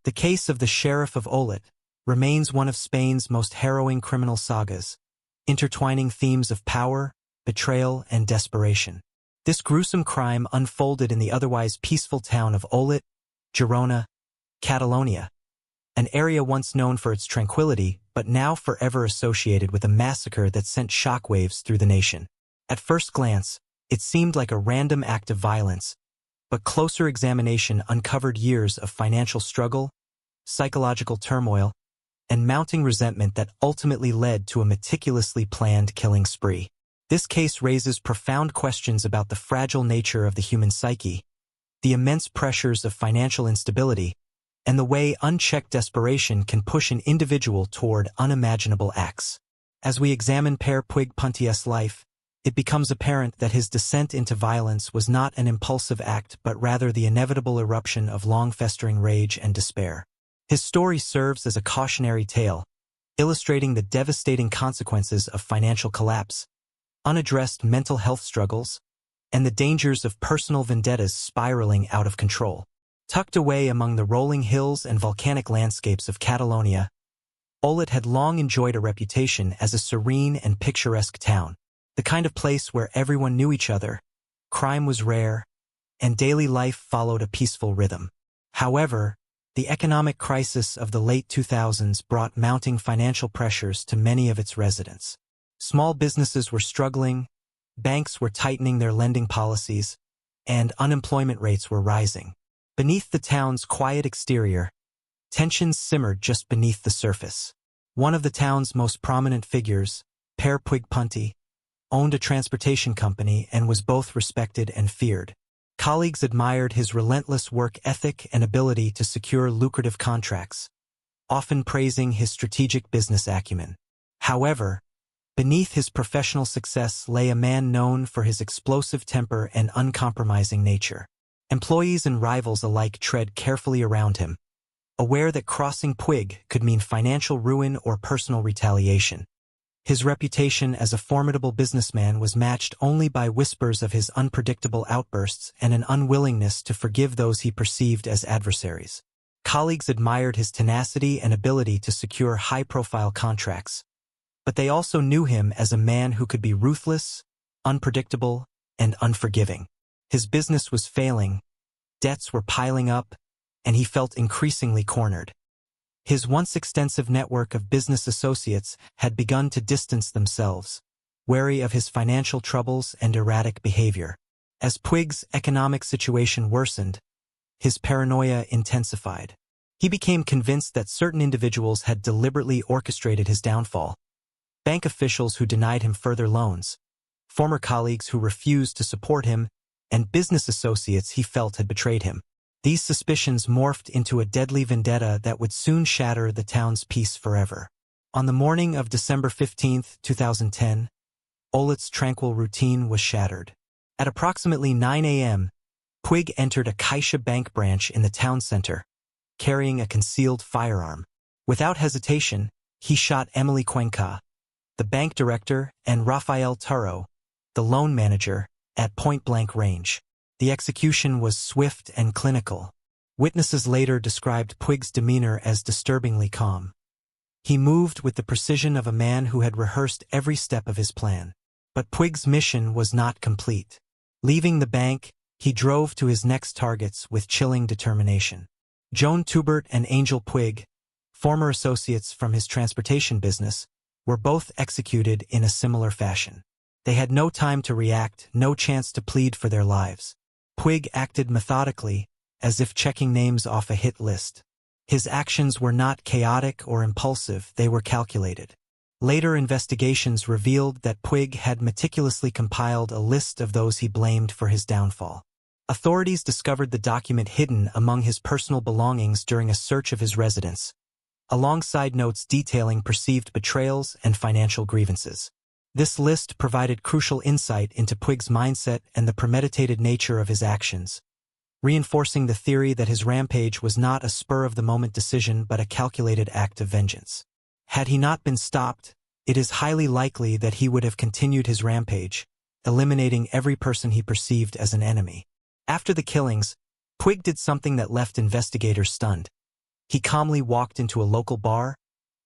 The case of the Sheriff of Olot remains one of Spain's most harrowing criminal sagas, intertwining themes of power, betrayal, and desperation. This gruesome crime unfolded in the otherwise peaceful town of Olot, Girona, Catalonia, an area once known for its tranquility but now forever associated with a massacre that sent shockwaves through the nation. At first glance, it seemed like a random act of violence, but closer examination uncovered years of financial struggle, psychological turmoil, and mounting resentment that ultimately led to a meticulously planned killing spree. This case raises profound questions about the fragile nature of the human psyche, the immense pressures of financial instability, and the way unchecked desperation can push an individual toward unimaginable acts. As we examine Pere Puig Puntier's life, it becomes apparent that his descent into violence was not an impulsive act but rather the inevitable eruption of long-festering rage and despair. His story serves as a cautionary tale, illustrating the devastating consequences of financial collapse, unaddressed mental health struggles, and the dangers of personal vendettas spiraling out of control. Tucked away among the rolling hills and volcanic landscapes of Catalonia, Olot had long enjoyed a reputation as a serene and picturesque town, the kind of place where everyone knew each other, crime was rare, and daily life followed a peaceful rhythm. However, the economic crisis of the late 2000s brought mounting financial pressures to many of its residents. Small businesses were struggling, banks were tightening their lending policies, and unemployment rates were rising. Beneath the town's quiet exterior, tensions simmered just beneath the surface. One of the town's most prominent figures, Pere Puig Puntí, owned a transportation company and was both respected and feared. Colleagues admired his relentless work ethic and ability to secure lucrative contracts, often praising his strategic business acumen. However, beneath his professional success lay a man known for his explosive temper and uncompromising nature. Employees and rivals alike tread carefully around him, aware that crossing Puig could mean financial ruin or personal retaliation. His reputation as a formidable businessman was matched only by whispers of his unpredictable outbursts and an unwillingness to forgive those he perceived as adversaries. Colleagues admired his tenacity and ability to secure high-profile contracts, but they also knew him as a man who could be ruthless, unpredictable, and unforgiving. His business was failing, debts were piling up, and he felt increasingly cornered. His once extensive network of business associates had begun to distance themselves, wary of his financial troubles and erratic behavior. As Puig's economic situation worsened, his paranoia intensified. He became convinced that certain individuals had deliberately orchestrated his downfall. Bank officials who denied him further loans, former colleagues who refused to support him, and business associates he felt had betrayed him. These suspicions morphed into a deadly vendetta that would soon shatter the town's peace forever. On the morning of December 15, 2010, Olot's tranquil routine was shattered. At approximately 9 a.m., Puig entered a Caixa bank branch in the town center, carrying a concealed firearm. Without hesitation, he shot Emily Cuenca, the bank director, and Rafael Turo, the loan manager, at point-blank range. The execution was swift and clinical. Witnesses later described Puig's demeanor as disturbingly calm. He moved with the precision of a man who had rehearsed every step of his plan. But Puig's mission was not complete. Leaving the bank, he drove to his next targets with chilling determination. Joan Tubert and Angel Puig, former associates from his transportation business, were both executed in a similar fashion. They had no time to react, no chance to plead for their lives. Puig acted methodically, as if checking names off a hit list. His actions were not chaotic or impulsive, they were calculated. Later investigations revealed that Puig had meticulously compiled a list of those he blamed for his downfall. Authorities discovered the document hidden among his personal belongings during a search of his residence, alongside notes detailing perceived betrayals and financial grievances. This list provided crucial insight into Puig's mindset and the premeditated nature of his actions, reinforcing the theory that his rampage was not a spur-of-the-moment decision but a calculated act of vengeance. Had he not been stopped, it is highly likely that he would have continued his rampage, eliminating every person he perceived as an enemy. After the killings, Puig did something that left investigators stunned. He calmly walked into a local bar,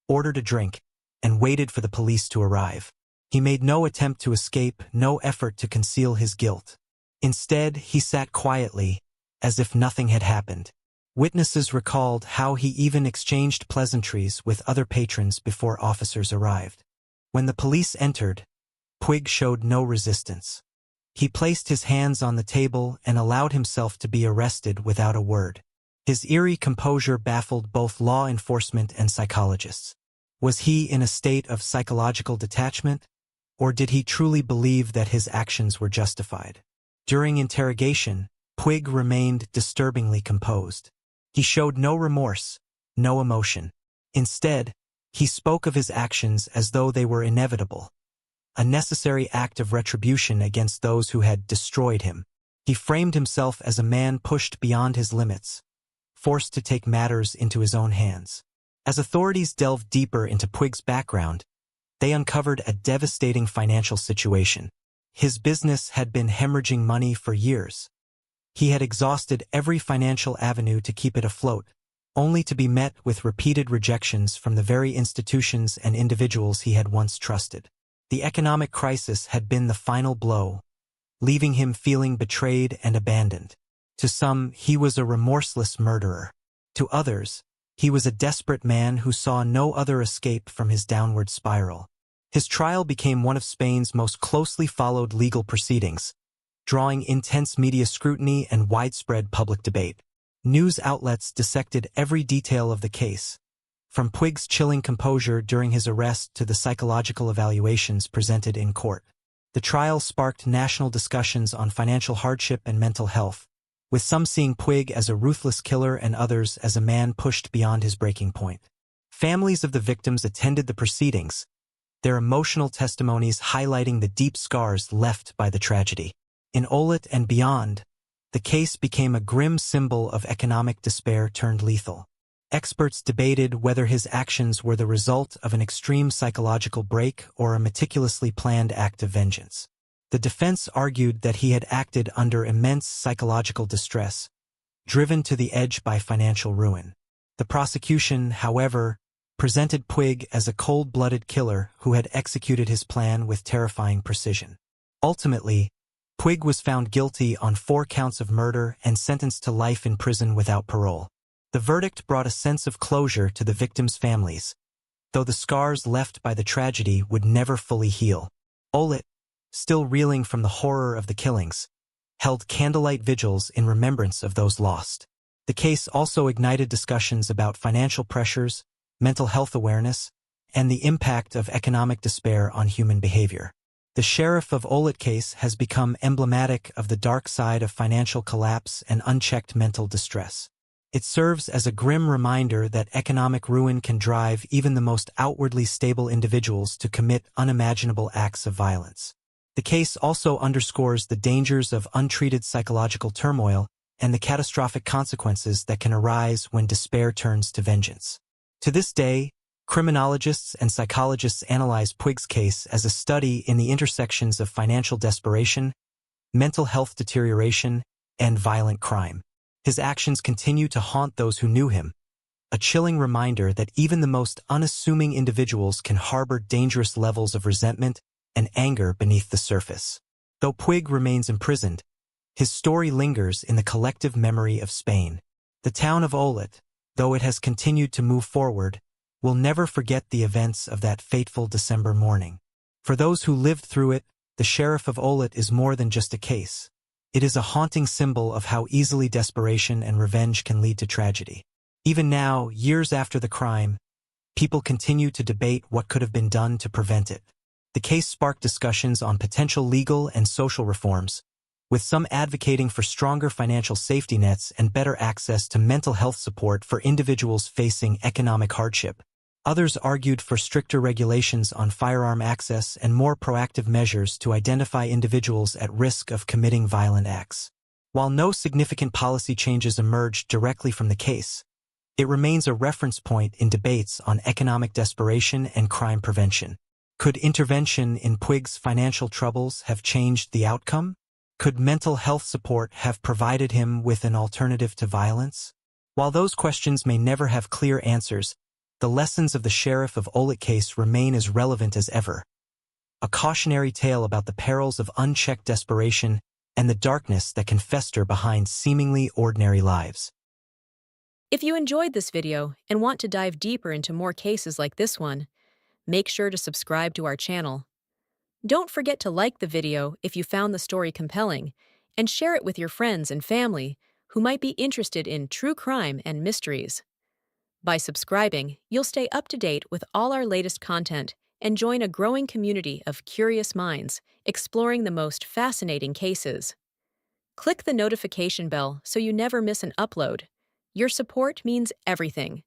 ordered a drink, and waited for the police to arrive. He made no attempt to escape, no effort to conceal his guilt. Instead, he sat quietly, as if nothing had happened. Witnesses recalled how he even exchanged pleasantries with other patrons before officers arrived. When the police entered, Puig showed no resistance. He placed his hands on the table and allowed himself to be arrested without a word. His eerie composure baffled both law enforcement and psychologists. Was he in a state of psychological detachment, or did he truly believe that his actions were justified? During interrogation, Puig remained disturbingly composed. He showed no remorse, no emotion. Instead, he spoke of his actions as though they were inevitable, a necessary act of retribution against those who had destroyed him. He framed himself as a man pushed beyond his limits, forced to take matters into his own hands. As authorities delved deeper into Puig's background, they uncovered a devastating financial situation. His business had been hemorrhaging money for years. He had exhausted every financial avenue to keep it afloat, only to be met with repeated rejections from the very institutions and individuals he had once trusted. The economic crisis had been the final blow, leaving him feeling betrayed and abandoned. To some, he was a remorseless murderer. To others, he was a desperate man who saw no other escape from his downward spiral. His trial became one of Spain's most closely followed legal proceedings, drawing intense media scrutiny and widespread public debate. News outlets dissected every detail of the case, from Puig's chilling composure during his arrest to the psychological evaluations presented in court. The trial sparked national discussions on financial hardship and mental health, with some seeing Puig as a ruthless killer and others as a man pushed beyond his breaking point. Families of the victims attended the proceedings, their emotional testimonies highlighting the deep scars left by the tragedy. In Olot and beyond, the case became a grim symbol of economic despair turned lethal. Experts debated whether his actions were the result of an extreme psychological break or a meticulously planned act of vengeance. The defense argued that he had acted under immense psychological distress, driven to the edge by financial ruin. The prosecution, however, presented Puig as a cold-blooded killer who had executed his plan with terrifying precision. Ultimately, Puig was found guilty on 4 counts of murder and sentenced to life in prison without parole. The verdict brought a sense of closure to the victims' families, though the scars left by the tragedy would never fully heal. Olot, still reeling from the horror of the killings, held candlelight vigils in remembrance of those lost. The case also ignited discussions about financial pressures, mental health awareness, and the impact of economic despair on human behavior. The Sheriff of Olot case has become emblematic of the dark side of financial collapse and unchecked mental distress. It serves as a grim reminder that economic ruin can drive even the most outwardly stable individuals to commit unimaginable acts of violence. The case also underscores the dangers of untreated psychological turmoil and the catastrophic consequences that can arise when despair turns to vengeance. To this day, criminologists and psychologists analyze Puig's case as a study in the intersections of financial desperation, mental health deterioration, and violent crime. His actions continue to haunt those who knew him, a chilling reminder that even the most unassuming individuals can harbor dangerous levels of resentment and anger beneath the surface. Though Puig remains imprisoned, his story lingers in the collective memory of Spain. The town of Olot, though it has continued to move forward, will never forget the events of that fateful December morning. For those who lived through it, the Sheriff of Olot is more than just a case. It is a haunting symbol of how easily desperation and revenge can lead to tragedy. Even now, years after the crime, people continue to debate what could have been done to prevent it. The case sparked discussions on potential legal and social reforms, with some advocating for stronger financial safety nets and better access to mental health support for individuals facing economic hardship. Others argued for stricter regulations on firearm access and more proactive measures to identify individuals at risk of committing violent acts. While no significant policy changes emerged directly from the case, it remains a reference point in debates on economic desperation and crime prevention. Could intervention in Puig's financial troubles have changed the outcome? Could mental health support have provided him with an alternative to violence? While those questions may never have clear answers, the lessons of the Sheriff of Olot case remain as relevant as ever. A cautionary tale about the perils of unchecked desperation and the darkness that can fester behind seemingly ordinary lives. If you enjoyed this video and want to dive deeper into more cases like this one, make sure to subscribe to our channel. Don't forget to like the video if you found the story compelling, and share it with your friends and family who might be interested in true crime and mysteries. By subscribing, you'll stay up to date with all our latest content and join a growing community of curious minds exploring the most fascinating cases. Click the notification bell so you never miss an upload. Your support means everything.